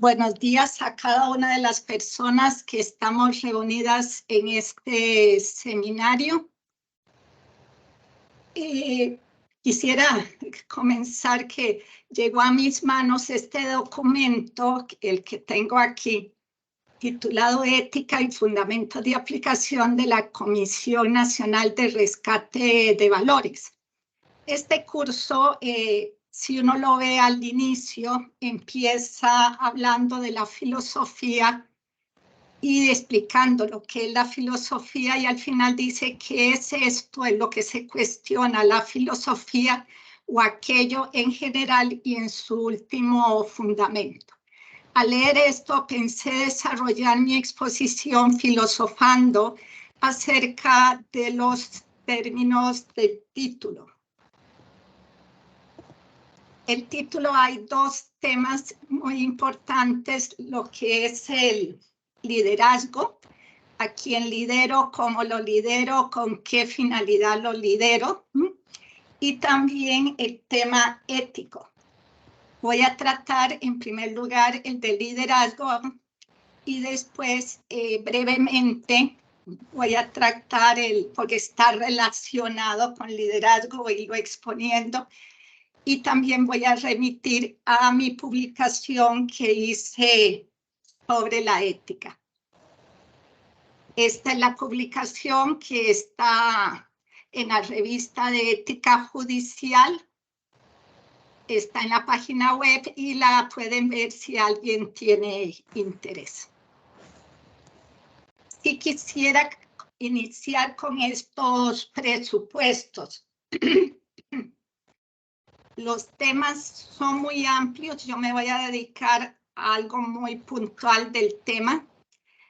Buenos días a cada una de las personas que estamos reunidas en este seminario. Quisiera comenzar que llegó a mis manos este documento, el que tengo aquí, titulado Ética y Fundamentos de Aplicación de la Comisión Nacional de Rescate de Valores. Este curso, si uno lo ve al inicio, empieza hablando de la filosofía y explicando lo que es la filosofía, y al final dice qué es esto, es lo que se cuestiona, la filosofía o aquello en general y en su último fundamento. Al leer esto pensé desarrollar mi exposición filosofando acerca de los términos del título. El título, hay dos temas muy importantes, lo que es el liderazgo, a quién lidero, cómo lo lidero, con qué finalidad lo lidero, y también el tema ético. Voy a tratar en primer lugar el de liderazgo y después brevemente voy a tratar porque está relacionado con liderazgo, voy a ir exponiendo. Y también voy a remitir a mi publicación que hice sobre la ética. Esta es la publicación que está en la revista de Ética Judicial. Está en la página web y la pueden ver si alguien tiene interés. Si quisiera iniciar con estos presupuestos. Los temas son muy amplios, yo me voy a dedicar a algo muy puntual del tema.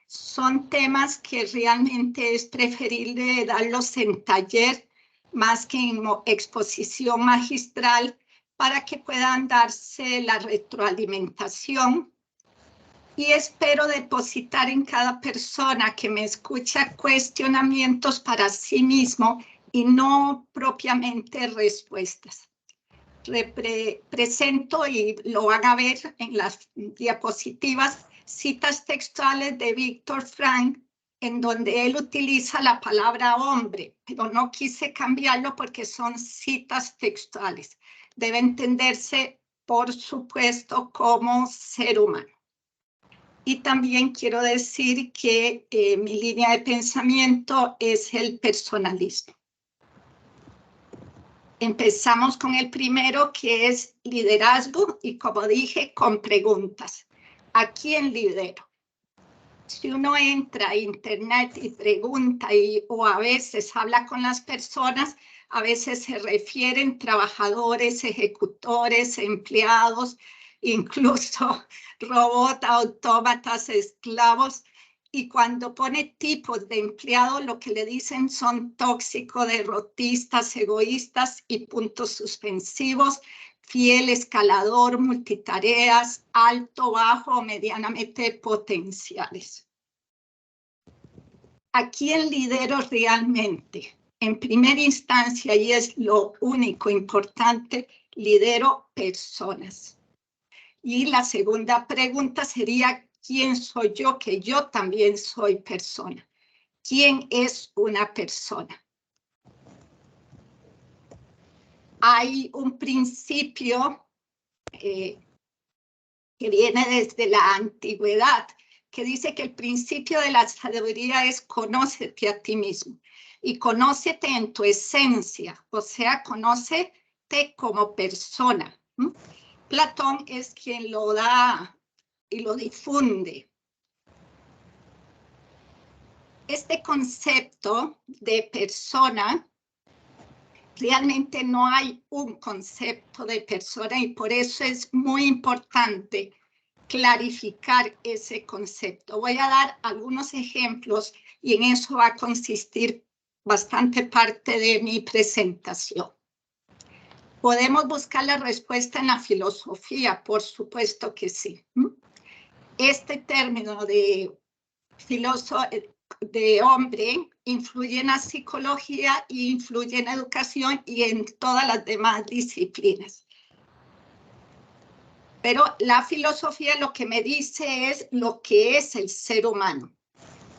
Son temas que realmente es preferible darlos en taller más que en exposición magistral para que puedan darse la retroalimentación. Y espero depositar en cada persona que me escucha cuestionamientos para sí mismo y no propiamente respuestas. Presento, y lo van a ver en las diapositivas, citas textuales de Víctor Frank, en donde él utiliza la palabra hombre, pero no quise cambiarlo porque son citas textuales. Debe entenderse, por supuesto, como ser humano. Y también quiero decir que mi línea de pensamiento es el personalismo. Empezamos con el primero, que es liderazgo, y como dije, con preguntas. ¿A quién lidero? Si uno entra a internet y pregunta, o a veces habla con las personas, a veces se refieren trabajadores, ejecutores, empleados, incluso robots, autómatas, esclavos. Y cuando pone tipos de empleados, lo que le dicen son tóxicos, derrotistas, egoístas y puntos suspensivos, fiel, escalador, multitareas, alto, bajo, medianamente potenciales. ¿A quién lidero realmente? En primera instancia, y es lo único importante, lidero personas. Y la segunda pregunta sería, ¿quién soy yo? Que yo también soy persona. ¿Quién es una persona? Hay un principio que viene desde la antigüedad, que dice que el principio de la sabiduría es conócete a ti mismo. Y conócete en tu esencia, o sea, conócete como persona. Platón es quien lo da y lo difunde. Este concepto de persona, realmente no hay un concepto de persona, y por eso es muy importante clarificar ese concepto. Voy a dar algunos ejemplos y en eso va a consistir bastante parte de mi presentación. ¿Podemos buscar la respuesta en la filosofía? Por supuesto que sí. Este término de hombre influye en la psicología y influye en la educación y en todas las demás disciplinas. Pero la filosofía lo que me dice es lo que es el ser humano.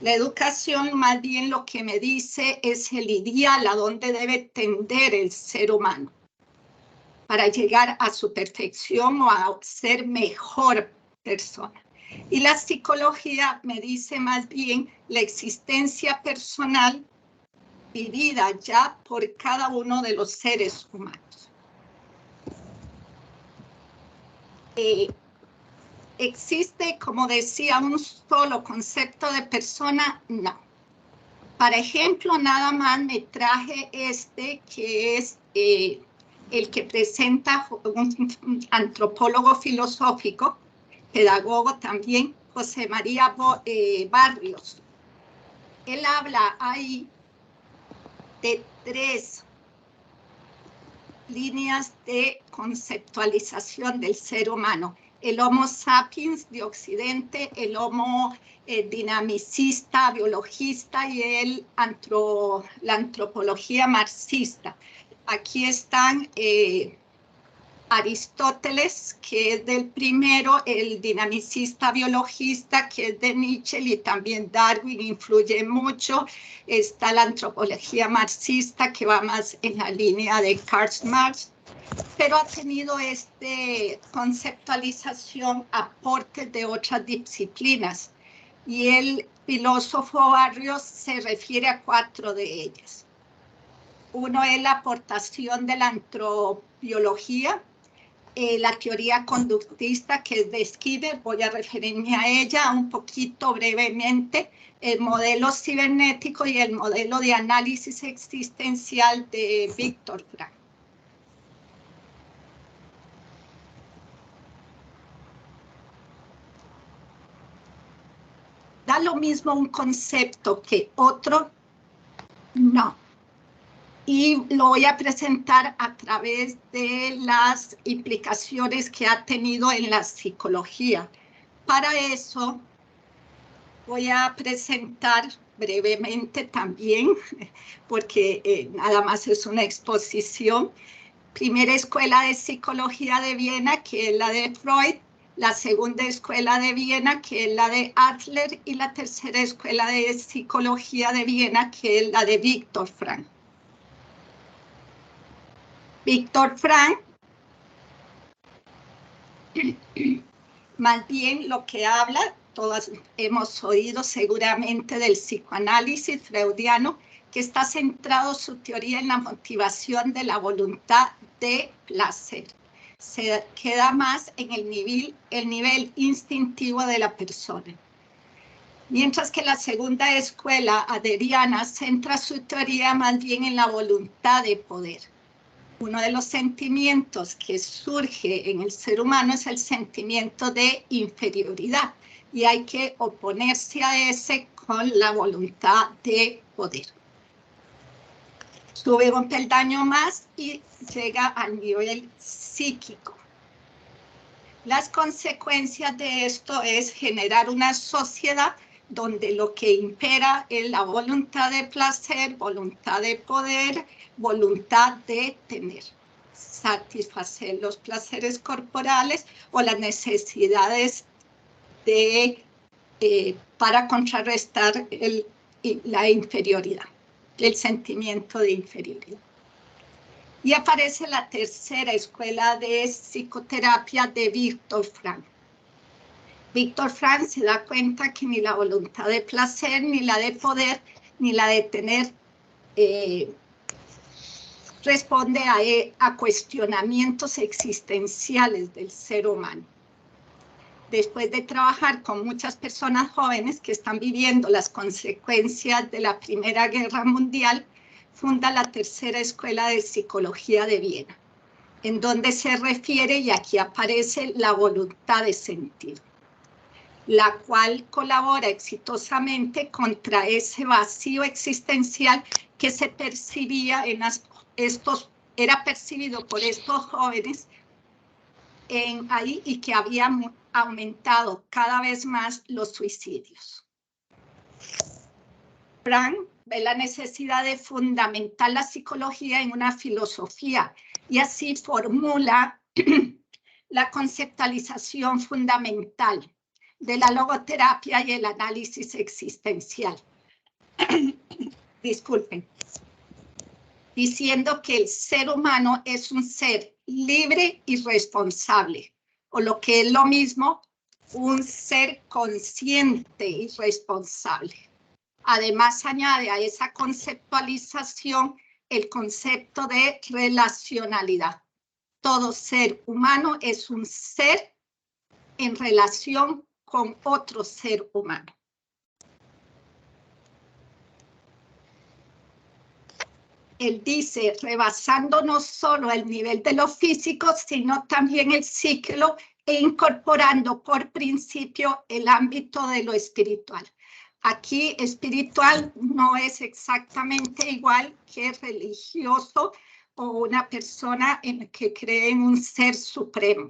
La educación más bien lo que me dice es el ideal a donde debe tender el ser humano para llegar a su perfección o a ser mejor persona. Y la psicología me dice más bien la existencia personal vivida ya por cada uno de los seres humanos. ¿Existe, como decía, un solo concepto de persona? No. Para ejemplo, nada más me traje este, que es el que presenta un antropólogo filosófico, pedagogo también, José María Barrios. Él habla ahí de 3 líneas de conceptualización del ser humano. El Homo sapiens de Occidente, el Homo dinamicista, biologista y la antropología marxista. Aquí están Aristóteles, que es del primero, el dinamicista biologista, que es de Nietzsche, y también Darwin influye mucho. Está la antropología marxista, que va más en la línea de Karl Marx, pero ha tenido conceptualización, aportes de otras disciplinas. Y el filósofo Barrios se refiere a 4 de ellas. Uno es la aportación de la antrobiología, la teoría conductista, que es de Skinner, voy a referirme a ella un poquito brevemente, el modelo cibernético y el modelo de análisis existencial de Viktor Frankl. ¿Da lo mismo un concepto que otro? No. Y lo voy a presentar a través de las implicaciones que ha tenido en la psicología. Para eso voy a presentar brevemente también, porque nada más es una exposición, primera escuela de psicología de Viena, que es la de Freud, la segunda escuela de Viena, que es la de Adler, y la tercera escuela de psicología de Viena, que es la de Viktor Frankl. Viktor Frankl, más bien lo que habla, todas hemos oído seguramente del psicoanálisis freudiano, que está centrado su teoría en la motivación de la voluntad de placer. Se queda más en el nivel instintivo de la persona. Mientras que la segunda escuela adleriana centra su teoría más bien en la voluntad de poder. Uno de los sentimientos que surge en el ser humano es el sentimiento de inferioridad y hay que oponerse a ese con la voluntad de poder. Sube un peldaño más y llega al nivel psíquico. Las consecuencias de esto es generar una sociedad donde lo que impera es la voluntad de placer, voluntad de poder, voluntad de tener, satisfacer los placeres corporales o las necesidades para contrarrestar la inferioridad, el sentimiento de inferioridad. Y aparece la tercera escuela de psicoterapia de Viktor Frankl. Viktor Frankl se da cuenta que ni la voluntad de placer, ni la de poder, ni la de tener, responde a cuestionamientos existenciales del ser humano. Después de trabajar con muchas personas jóvenes que están viviendo las consecuencias de la Primera Guerra Mundial, funda la tercera escuela de psicología de Viena, en donde se refiere, y aquí aparece, la voluntad de sentir, la cual colabora exitosamente contra ese vacío existencial que se percibía era percibido por estos jóvenes ahí y que había aumentado cada vez más los suicidios. Frankl ve la necesidad de fundamentar la psicología en una filosofía y así formula la conceptualización fundamental de la logoterapia y el análisis existencial. Disculpen. Diciendo que el ser humano es un ser libre y responsable, o lo que es lo mismo, un ser consciente y responsable. Además, añade a esa conceptualización el concepto de relacionalidad. Todo ser humano es un ser en relación con otro ser humano. Él dice, rebasando no solo el nivel de lo físico, sino también el ciclo e incorporando por principio el ámbito de lo espiritual. Aquí espiritual no es exactamente igual que religioso o una persona que cree en un ser supremo.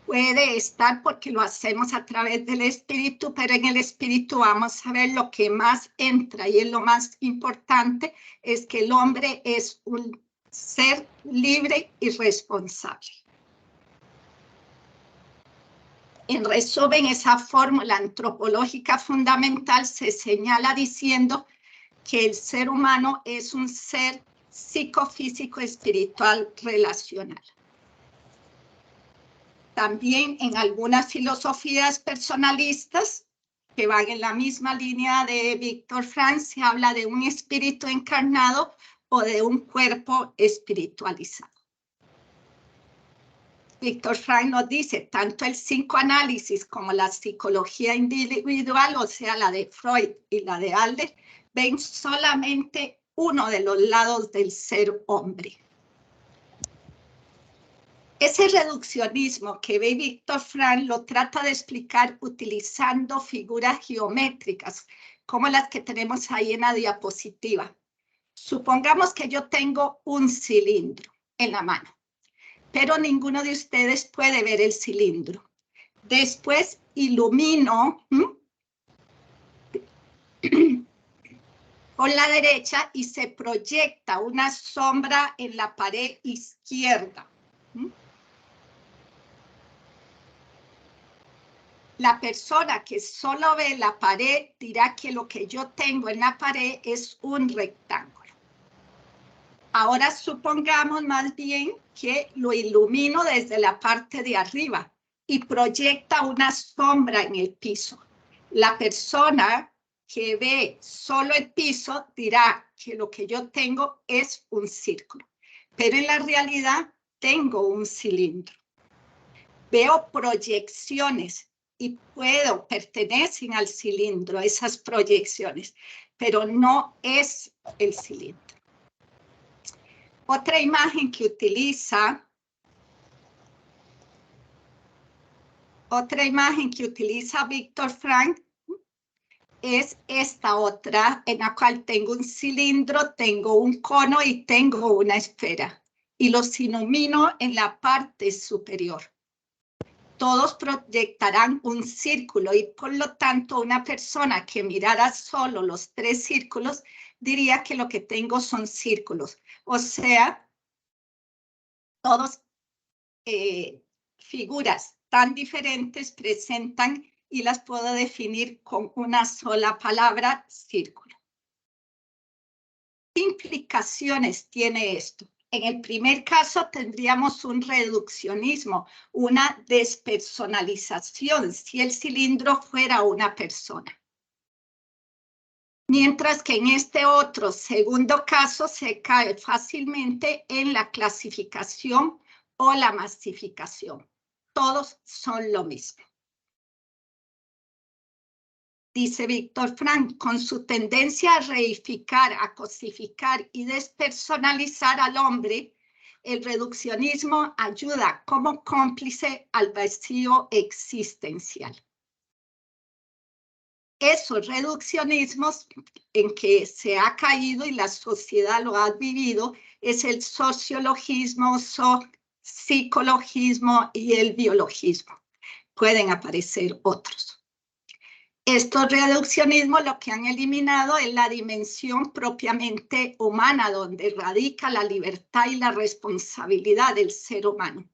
Puede estar porque lo hacemos a través del espíritu, pero en el espíritu vamos a ver lo que más entra y es lo más importante, es que el hombre es un ser libre y responsable. En resumen, esa fórmula antropológica fundamental se señala diciendo que el ser humano es un ser psicofísico espiritual relacional. También en algunas filosofías personalistas que van en la misma línea de Víctor Frank se habla de un espíritu encarnado o de un cuerpo espiritualizado. Víctor Frank nos dice, tanto el psicoanálisis como la psicología individual, o sea, la de Freud y la de Adler, ven solamente uno de los lados del ser hombre. Ese reduccionismo que ve Víctor Frank lo trata de explicar utilizando figuras geométricas, como las que tenemos ahí en la diapositiva. Supongamos que yo tengo un cilindro en la mano, pero ninguno de ustedes puede ver el cilindro. Después ilumino con la derecha y se proyecta una sombra en la pared izquierda. La persona que solo ve la pared dirá que lo que yo tengo en la pared es un rectángulo. Ahora supongamos más bien que lo ilumino desde la parte de arriba y proyecta una sombra en el piso. La persona que ve solo el piso dirá que lo que yo tengo es un círculo, pero en la realidad tengo un cilindro. Veo proyecciones y pertenecen al cilindro, esas proyecciones, pero no es el cilindro. Otra imagen que utiliza Víctor Frank es esta otra, en la cual tengo un cilindro, tengo un cono y tengo una esfera, y los ilumino en la parte superior. Todos proyectarán un círculo y por lo tanto una persona que mirara solo los tres círculos diría que lo que tengo son círculos. O sea, todos figuras tan diferentes presentan y las puedo definir con una sola palabra, círculo. ¿Qué implicaciones tiene esto? En el primer caso tendríamos un reduccionismo, una despersonalización, si el cilindro fuera una persona. Mientras que en este otro segundo caso se cae fácilmente en la clasificación o la masificación. Todos son lo mismo. Dice Víctor Frank, con su tendencia a reificar, a cosificar y despersonalizar al hombre, el reduccionismo ayuda como cómplice al vacío existencial. Esos reduccionismos en que se ha caído y la sociedad lo ha vivido es el sociologismo, psicologismo y el biologismo. Pueden aparecer otros. Estos reduccionismos lo que han eliminado es la dimensión propiamente humana, donde radica la libertad y la responsabilidad del ser humano.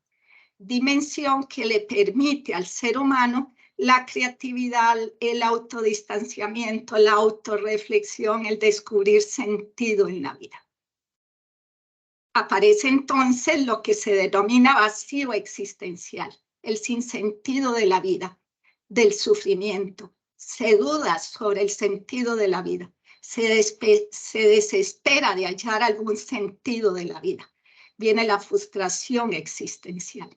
dimensión que le permite al ser humano la creatividad, el autodistanciamiento, la autorreflexión, el descubrir sentido en la vida. Aparece entonces lo que se denomina vacío existencial, el sinsentido de la vida, del sufrimiento. Se duda sobre el sentido de la vida, se desespera de hallar algún sentido de la vida. Viene la frustración existencial.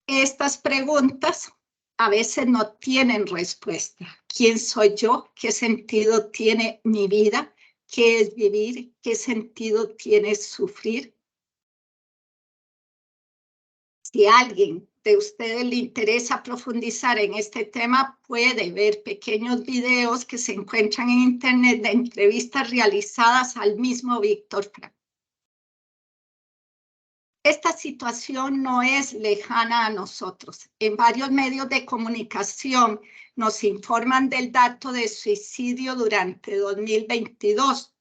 Estas preguntas a veces no tienen respuesta. ¿Quién soy yo? ¿Qué sentido tiene mi vida? ¿Qué es vivir? ¿Qué sentido tiene sufrir? Si a alguien de ustedes le interesa profundizar en este tema, puede ver pequeños videos que se encuentran en internet de entrevistas realizadas al mismo Víctor Frank. Esta situación no es lejana a nosotros. En varios medios de comunicación nos informan del dato de suicidio durante 2022.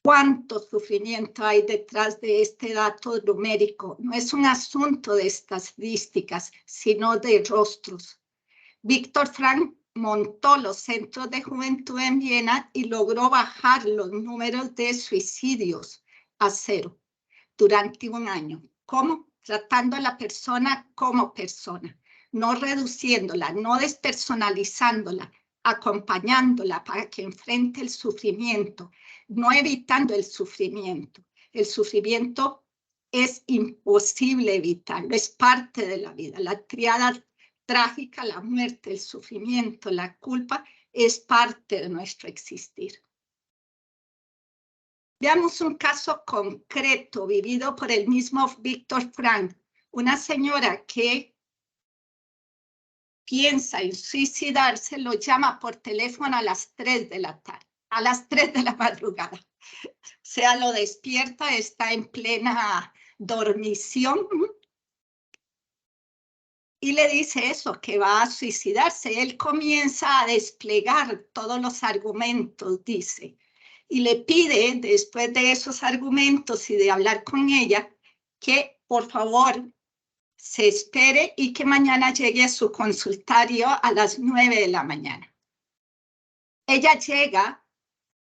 ¿Cuánto sufrimiento hay detrás de este dato numérico? No es un asunto de estadísticas, sino de rostros. Víctor Frank montó los centros de juventud en Viena y logró bajar los números de suicidios a 0 durante un año. ¿Cómo? Tratando a la persona como persona, no reduciéndola, no despersonalizándola, acompañándola para que enfrente el sufrimiento, no evitando el sufrimiento. El sufrimiento es imposible evitarlo, es parte de la vida. La triada trágica, la muerte, el sufrimiento, la culpa, es parte de nuestro existir. Veamos un caso concreto vivido por el mismo Víctor Frank, una señora que piensa en suicidarse, lo llama por teléfono a las 3 de la tarde, a las 3 de la madrugada. O sea, lo despierta, está en plena dormición y le dice eso, que va a suicidarse. Él comienza a desplegar todos los argumentos, dice, y le pide, después de esos argumentos y de hablar con ella, que por favor se espere y que mañana llegue a su consultorio a las 9 de la mañana. Ella llega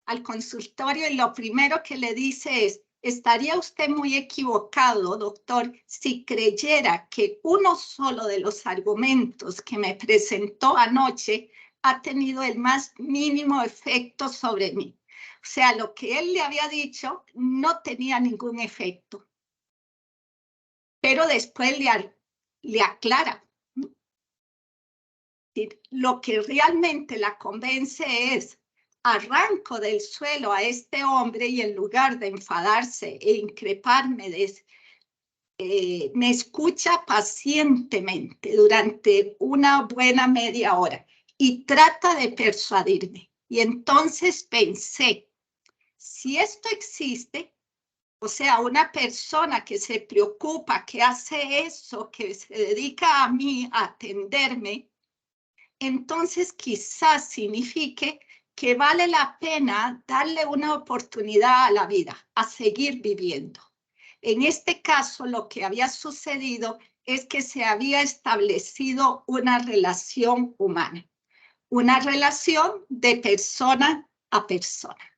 al consultorio y lo primero que le dice es: estaría usted muy equivocado, doctor, si creyera que uno solo de los argumentos que me presentó anoche ha tenido el más mínimo efecto sobre mí. O sea, lo que él le había dicho no tenía ningún efecto. Pero después le aclara. Lo que realmente la convence es: arranco del suelo a este hombre y en lugar de enfadarse e increparme, me escucha pacientemente durante una buena media hora y trata de persuadirme. Y entonces pensé, si esto existe, o sea, una persona que se preocupa, que hace eso, que se dedica a mí, a atenderme, entonces quizás signifique que vale la pena darle una oportunidad a la vida, a seguir viviendo. En este caso, lo que había sucedido es que se había establecido una relación humana, una relación de persona a persona.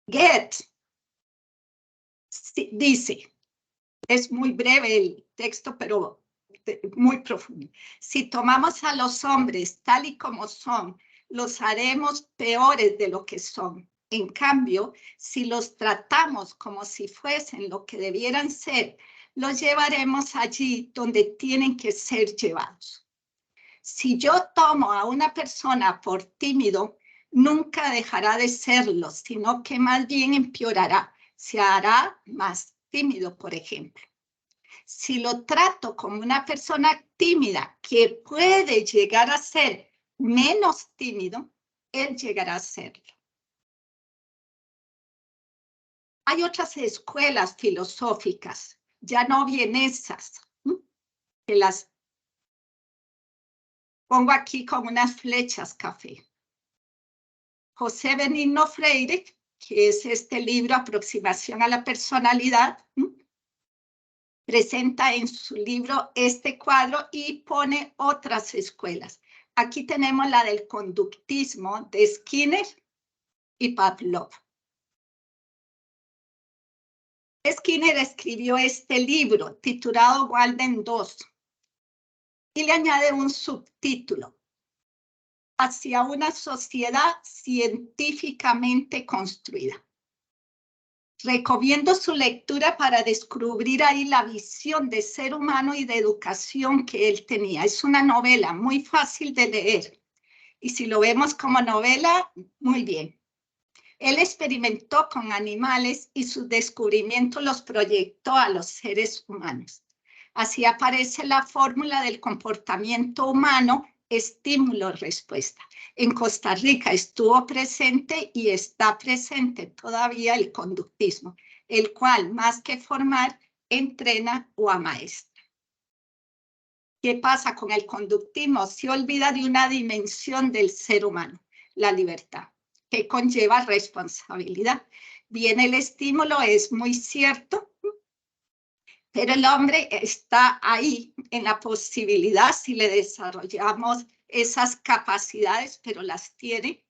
Goethe dice, es muy breve el texto, pero muy profundo: si tomamos a los hombres tal y como son, los haremos peores de lo que son. En cambio, si los tratamos como si fuesen lo que debieran ser, los llevaremos allí donde tienen que ser llevados. Si yo tomo a una persona por tímido, nunca dejará de serlo, sino que más bien empeorará, se hará más tímido, por ejemplo. Si lo trato como una persona tímida que puede llegar a ser menos tímido, él llegará a serlo. Hay otras escuelas filosóficas, ya no vienesas, que las pongo aquí con unas flechas café. José Benigno Freire que es este libro, Aproximación a la Personalidad, presenta en su libro este cuadro y pone otras escuelas. Aquí tenemos la del conductismo de Skinner y Pavlov. Skinner escribió este libro titulado Walden 2 y le añade un subtítulo: Hacia una sociedad científicamente construida. Recomiendo su lectura para descubrir ahí la visión de ser humano y de educación que él tenía. Es una novela muy fácil de leer. Y si lo vemos como novela, muy bien. Él experimentó con animales y sus descubrimientos los proyectó a los seres humanos. Así aparece la fórmula del comportamiento humano, estímulo-respuesta. En Costa Rica estuvo presente y está presente todavía el conductismo, el cual, más que formar, entrena o amaestra. ¿Qué pasa con el conductismo? Se olvida de una dimensión del ser humano, la libertad, que conlleva responsabilidad. Bien, el estímulo es muy cierto, pero el hombre está ahí en la posibilidad, si le desarrollamos esas capacidades, pero las tiene,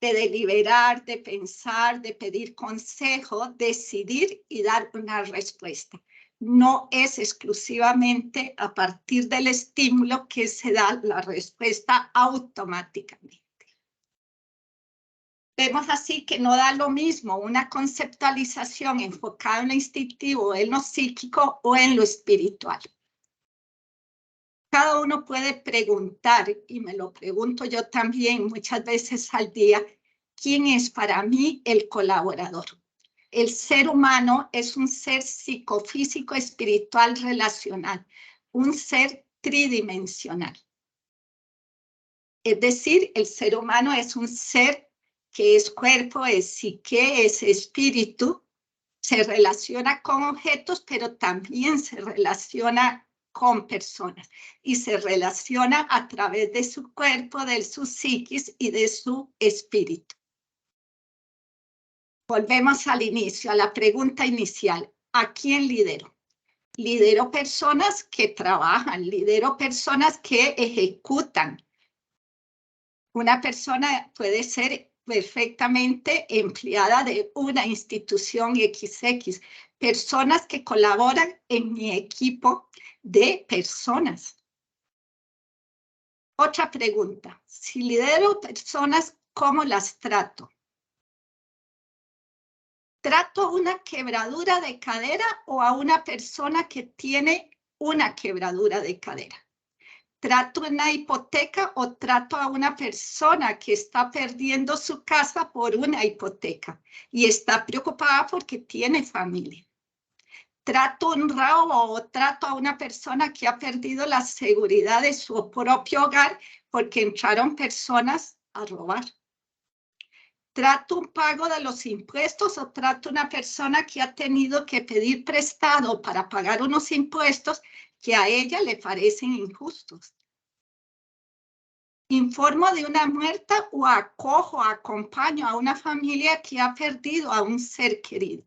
de deliberar, de pensar, de pedir consejo, decidir y dar una respuesta. No es exclusivamente a partir del estímulo que se da la respuesta automáticamente. Vemos así que no da lo mismo una conceptualización enfocada en lo instintivo, en lo psíquico o en lo espiritual. Cada uno puede preguntar, y me lo pregunto yo también muchas veces al día, ¿quién es para mí el colaborador? El ser humano es un ser psicofísico, espiritual, relacional, un ser tridimensional. Es decir, el ser humano es un ser que es cuerpo, es psique, es espíritu, se relaciona con objetos, pero también se relaciona con personas y se relaciona a través de su cuerpo, de su psiquis y de su espíritu. Volvemos al inicio, a la pregunta inicial. ¿A quién lidero? Lidero personas que trabajan, lidero personas que ejecutan. Una persona puede ser perfectamente empleada de una institución XX, personas que colaboran en mi equipo de personas. Otra pregunta, si lidero personas, ¿cómo las trato? ¿Trato a una quebradura de cadera o a una persona que tiene una quebradura de cadera? ¿Trato una hipoteca o trato a una persona que está perdiendo su casa por una hipoteca y está preocupada porque tiene familia? ¿Trato un robo o trato a una persona que ha perdido la seguridad de su propio hogar porque entraron personas a robar? ¿Trato un pago de los impuestos o trato una persona que ha tenido que pedir prestado para pagar unos impuestos que a ella le parecen injustos? ¿Informo de una muerte o acojo, acompaño a una familia que ha perdido a un ser querido?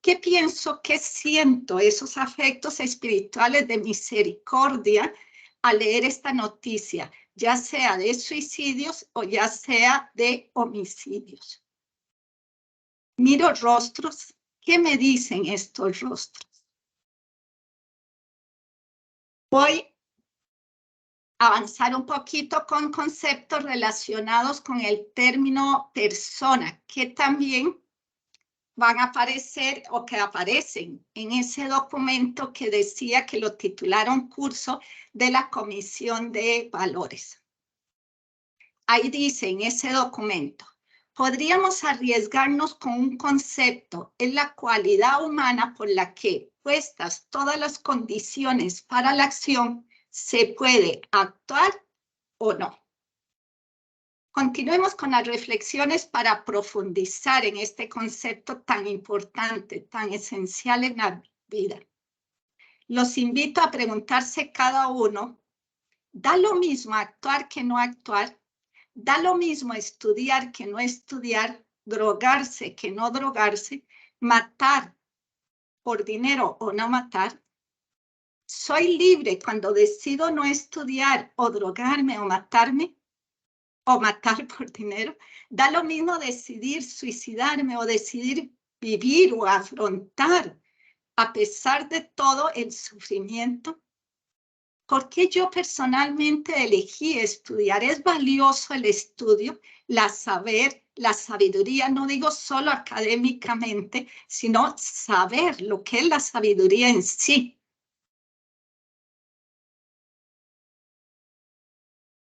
¿Qué pienso, qué siento esos afectos espirituales de misericordia al leer esta noticia, ya sea de suicidios o ya sea de homicidios? Miro rostros. ¿Qué me dicen estos rostros? Voy avanzar un poquito con conceptos relacionados con el término persona, que también van a aparecer o que aparecen en ese documento que decía que lo titularon curso de la Comisión de Valores. Ahí dice en ese documento, podríamos arriesgarnos con un concepto en la cualidad humana por la que, puestas todas las condiciones para la acción, se puede actuar o no. Continuemos con las reflexiones para profundizar en este concepto tan importante, tan esencial en la vida. Los invito a preguntarse cada uno, ¿da lo mismo actuar que no actuar? ¿Da lo mismo estudiar que no estudiar? drogarse que no drogarse, matar por dinero o no matar. Soy libre cuando decido no estudiar o drogarme o matarme o matar por dinero. Da lo mismo decidir suicidarme o decidir vivir o afrontar a pesar de todo el sufrimiento. ¿Por qué yo personalmente elegí estudiar? Es valioso el estudio, la sabiduría, no digo solo académicamente, sino saber lo que es la sabiduría en sí.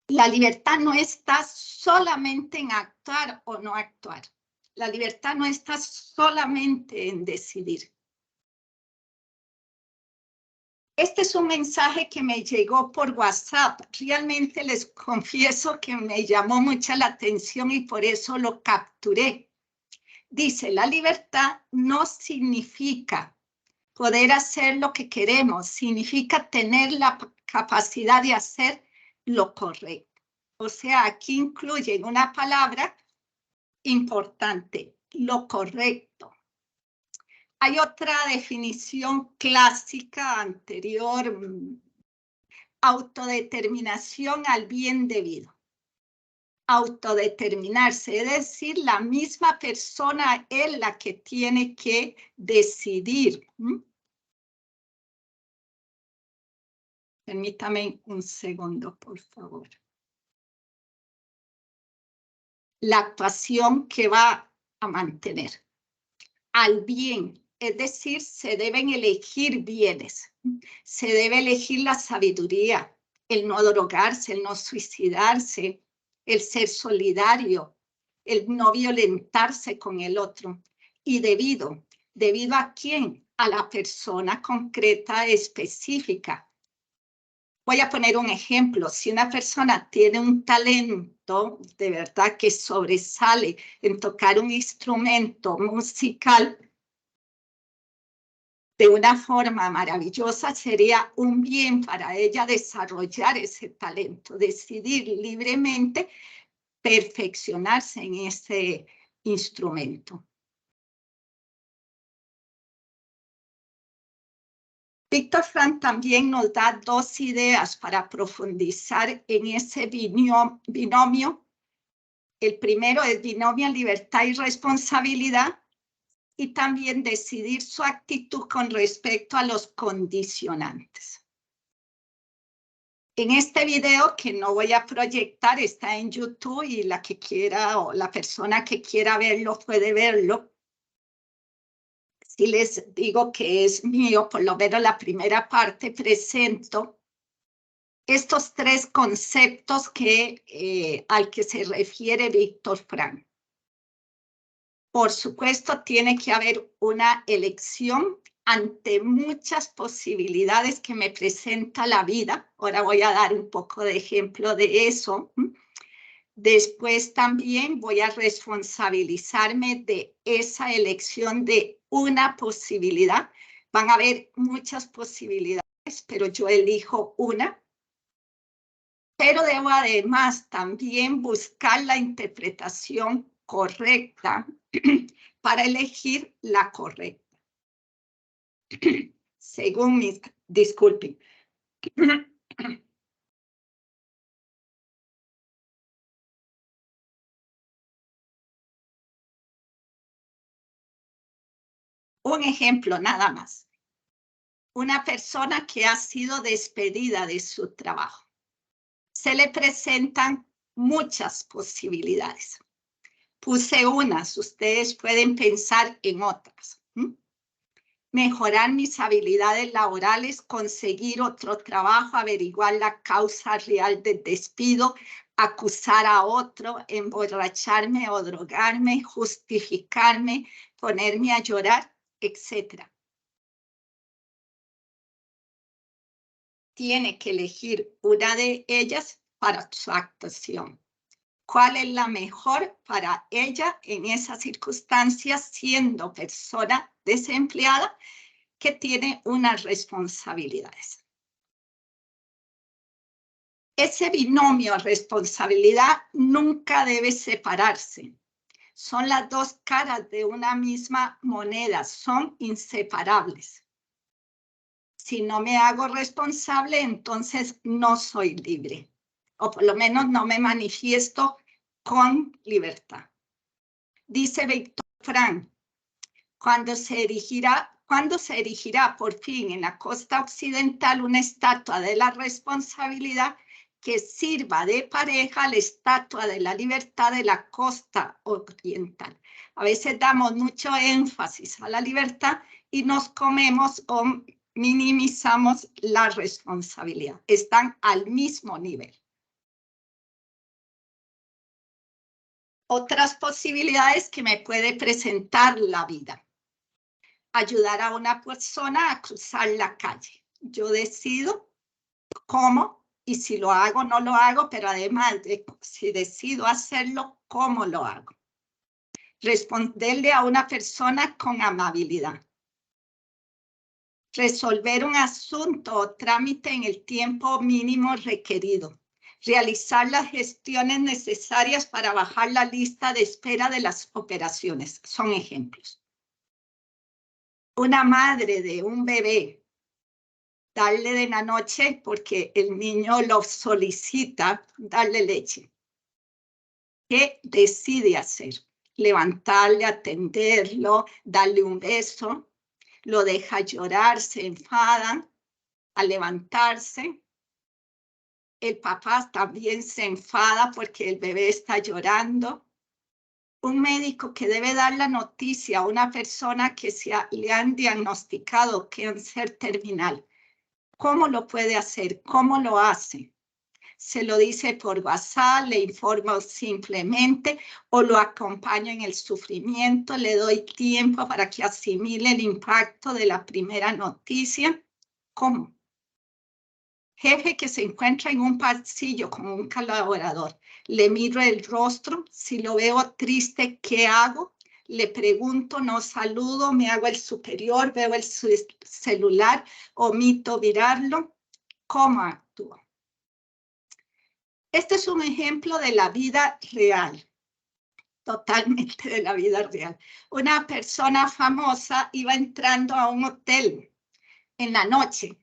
La libertad no está solamente en actuar o no actuar. La libertad no está solamente en decidir. Este es un mensaje que me llegó por WhatsApp. Realmente les confieso que me llamó mucha la atención y por eso lo capturé. Dice, la libertad no significa poder hacer lo que queremos, significa tener la capacidad de hacer lo correcto. O sea, aquí incluye una palabra importante, lo correcto. Hay otra definición clásica anterior, autodeterminación al bien debido. Autodeterminarse, es decir, la misma persona es la que tiene que decidir. Permítame un segundo, por favor. La actuación que va a mantener al bien. Es decir, se deben elegir bienes, se debe elegir la sabiduría, el no drogarse, el no suicidarse, el ser solidario, el no violentarse con el otro. ¿Y debido a quién? A la persona concreta específica. Voy a poner un ejemplo. Si una persona tiene un talento de verdad que sobresale en tocar un instrumento musical, de una forma maravillosa, sería un bien para ella desarrollar ese talento, decidir libremente perfeccionarse en ese instrumento. Víctor Frank también nos da dos ideas para profundizar en ese binomio. El primero es binomio libertad y responsabilidad, y también decidir su actitud con respecto a los condicionantes. En este video que no voy a proyectar, está en YouTube y la que quiera o la persona que quiera verlo puede verlo. Si les digo que es mío, por lo menos la primera parte, presento estos tres conceptos al que se refiere Víctor Frank. Por supuesto, tiene que haber una elección ante muchas posibilidades que me presenta la vida. Ahora voy a dar un poco de ejemplo de eso. Después también voy a responsabilizarme de esa elección de una posibilidad. Van a haber muchas posibilidades, pero yo elijo una. Pero debo además también buscar la interpretación correcta para elegir la correcta. Según mis, disculpen. Un ejemplo nada más. Una persona que ha sido despedida de su trabajo. Se le presentan muchas posibilidades. Puse unas, ustedes pueden pensar en otras. Mejorar mis habilidades laborales, conseguir otro trabajo, averiguar la causa real del despido, acusar a otro, emborracharme o drogarme, justificarme, ponerme a llorar, etc. Tiene que elegir una de ellas para su actuación. ¿Cuál es la mejor para ella en esas circunstancias, siendo persona desempleada que tiene unas responsabilidades? Ese binomio responsabilidad nunca debe separarse. Son las dos caras de una misma moneda, son inseparables. Si no me hago responsable, entonces no soy libre, o por lo menos no me manifiesto con libertad. Dice Víctor Frank, cuando se erigirá por fin en la costa occidental una estatua de la responsabilidad que sirva de pareja a la estatua de la libertad de la costa oriental. A veces damos mucho énfasis a la libertad y nos comemos o minimizamos la responsabilidad. Están al mismo nivel. Otras posibilidades que me puede presentar la vida. Ayudar a una persona a cruzar la calle. Yo decido cómo y si lo hago o no lo hago, pero además de si decido hacerlo, cómo lo hago. Responderle a una persona con amabilidad. Resolver un asunto o trámite en el tiempo mínimo requerido. Realizar las gestiones necesarias para bajar la lista de espera de las operaciones. Son ejemplos. Una madre de un bebé, darle de la noche porque el niño lo solicita, darle leche. ¿Qué decide hacer? Levantarle, atenderlo, darle un beso, lo deja llorar, se enfada al levantarse. El papá también se enfada porque el bebé está llorando. Un médico que debe dar la noticia a una persona que le han diagnosticado cáncer terminal. ¿Cómo lo puede hacer? ¿Cómo lo hace? ¿Se lo dice por WhatsApp? ¿Le informo simplemente? ¿O lo acompaño en el sufrimiento? ¿Le doy tiempo para que asimile el impacto de la primera noticia? ¿Cómo? Jefe que se encuentra en un pasillo con un colaborador. Le miro el rostro, si lo veo triste, ¿qué hago? Le pregunto, no saludo, me hago el superior, veo el celular, omito mirarlo. ¿Cómo actúo? Este es un ejemplo de la vida real, totalmente de la vida real. Una persona famosa iba entrando a un hotel en la noche.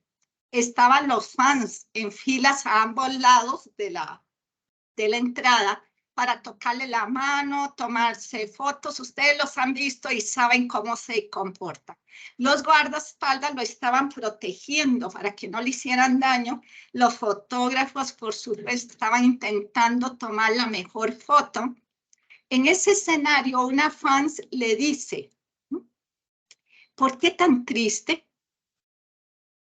Estaban los fans en filas a ambos lados de la entrada para tocarle la mano, tomarse fotos. Ustedes los han visto y saben cómo se comportan. Los guardaespaldas lo estaban protegiendo para que no le hicieran daño. Los fotógrafos, por supuesto, estaban intentando tomar la mejor foto. En ese escenario, una fan le dice, ¿por qué tan triste?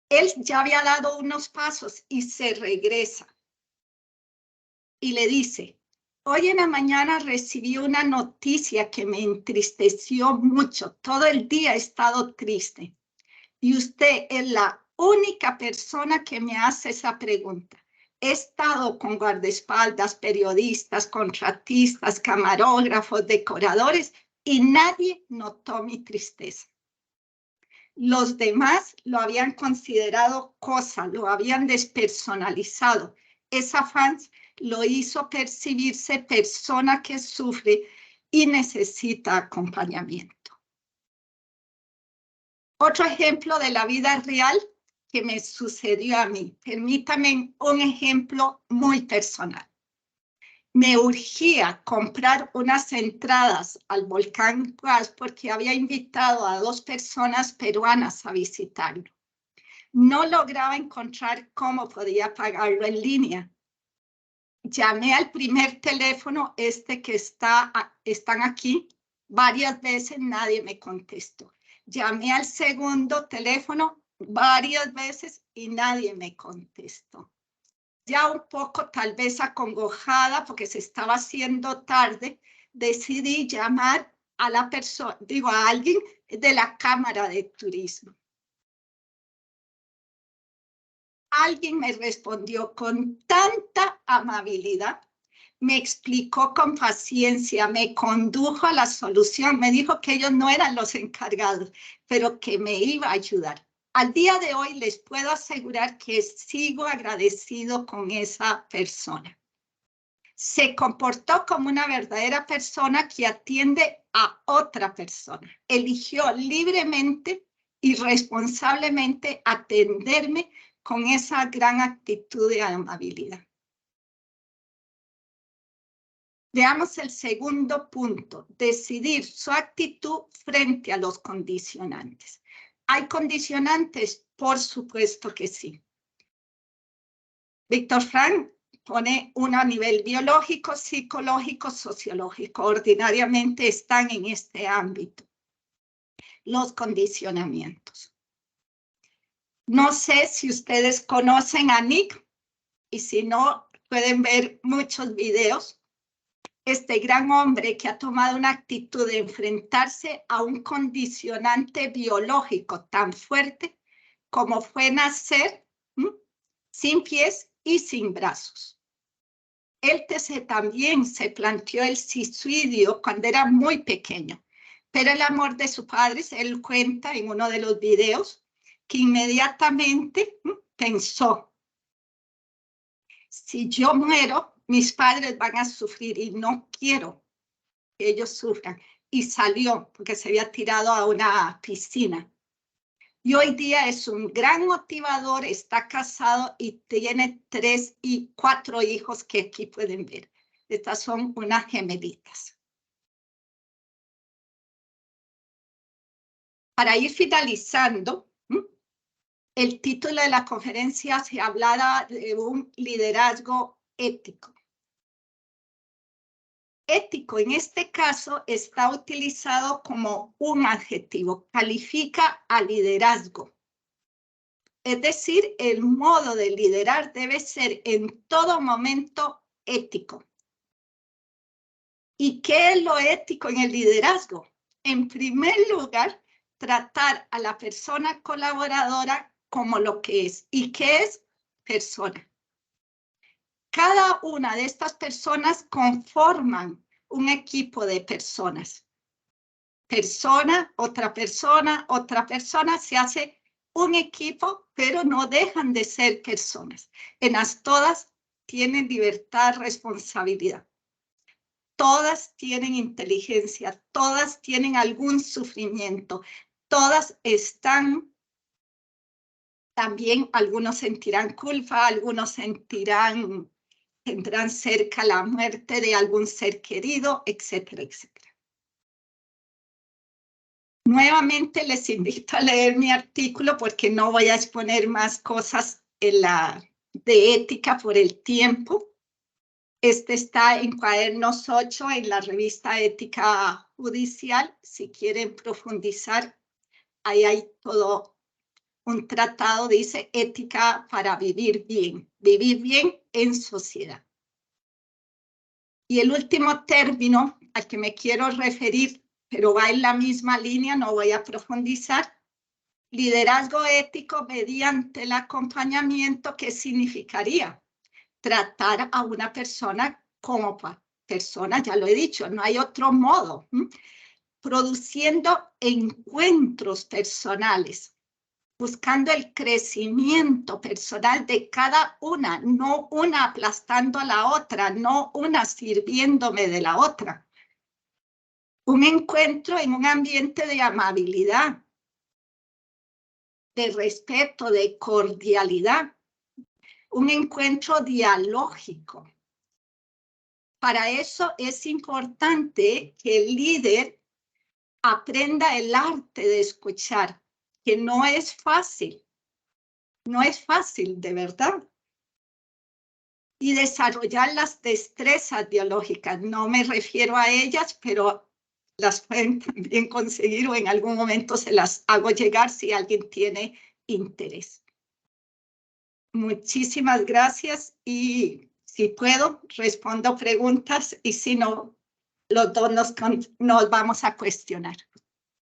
Él ya había dado unos pasos y se regresa. Y le dice, hoy en la mañana recibí una noticia que me entristeció mucho. Todo el día he estado triste. Y usted es la única persona que me hace esa pregunta. He estado con guardaespaldas, periodistas, contratistas, camarógrafos, decoradores y nadie notó mi tristeza. Los demás lo habían considerado cosa, lo habían despersonalizado. Esa fan lo hizo percibirse persona que sufre y necesita acompañamiento. Otro ejemplo de la vida real que me sucedió a mí. Permítame un ejemplo muy personal. Me urgía comprar unas entradas al volcán Poás porque había invitado a 2 personas peruanas a visitarlo. No lograba encontrar cómo podía pagarlo en línea. Llamé al primer teléfono, que están aquí, varias veces nadie me contestó. Llamé al segundo teléfono varias veces y nadie me contestó. Ya un poco tal vez acongojada porque se estaba haciendo tarde, decidí llamar a a alguien de la Cámara de Turismo. Alguien me respondió con tanta amabilidad, me explicó con paciencia, me condujo a la solución, me dijo que ellos no eran los encargados, pero que me iba a ayudar. Al día de hoy les puedo asegurar que sigo agradecido con esa persona. Se comportó como una verdadera persona que atiende a otra persona. Eligió libremente y responsablemente atenderme con esa gran actitud de amabilidad. Veamos el segundo punto, decidir su actitud frente a los condicionantes. ¿Hay condicionantes? Por supuesto que sí. Víctor Frank pone uno a nivel biológico, psicológico, sociológico. Ordinariamente están en este ámbito. Los condicionamientos. No sé si ustedes conocen a Nick, y si no, pueden ver muchos videos. Este gran hombre que ha tomado una actitud de enfrentarse a un condicionante biológico tan fuerte como fue nacer sin pies y sin brazos. Él también se planteó el suicidio cuando era muy pequeño, pero el amor de sus padres, él cuenta en uno de los videos, que inmediatamente pensó, si yo muero, mis padres van a sufrir y no quiero que ellos sufran. Y salió porque se había tirado a una piscina. Y hoy día es un gran motivador, está casado y tiene 3 y 4 hijos que aquí pueden ver. Estas son unas gemelitas. Para ir finalizando, el título de la conferencia se hablaba de un liderazgo ético. Ético en este caso está utilizado como un adjetivo, califica al liderazgo. Es decir, el modo de liderar debe ser en todo momento ético. ¿Y qué es lo ético en el liderazgo? En primer lugar, tratar a la persona colaboradora como lo que es. ¿Y qué es? Persona. Cada una de estas personas conforman un equipo de personas. Persona, otra persona, se hace un equipo, pero no dejan de ser personas. En las todas tienen libertad, responsabilidad. Todas tienen inteligencia, todas tienen algún sufrimiento, todas están, también algunos sentirán culpa, algunos tendrán cerca la muerte de algún ser querido, etcétera, etcétera. Nuevamente les invito a leer mi artículo porque no voy a exponer más cosas de ética por el tiempo. Este está en Cuadernos 8 en la revista Ética Judicial. Si quieren profundizar, ahí hay todo un tratado, dice ética para vivir bien en sociedad. Y el último término al que me quiero referir, pero va en la misma línea, no voy a profundizar. Liderazgo ético mediante el acompañamiento, ¿qué significaría? Tratar a una persona como persona, ya lo he dicho, no hay otro modo. Produciendo encuentros personales, buscando el crecimiento personal de cada una, no una aplastando a la otra, no una sirviéndome de la otra. Un encuentro en un ambiente de amabilidad, de respeto, de cordialidad. Un encuentro dialógico. Para eso es importante que el líder aprenda el arte de escuchar, que no es fácil. No es fácil, de verdad. Y desarrollar las destrezas dialógicas. No me refiero a ellas, pero las pueden también conseguir o en algún momento se las hago llegar si alguien tiene interés. Muchísimas gracias y si puedo, respondo preguntas y si no, los dos nos vamos a cuestionar.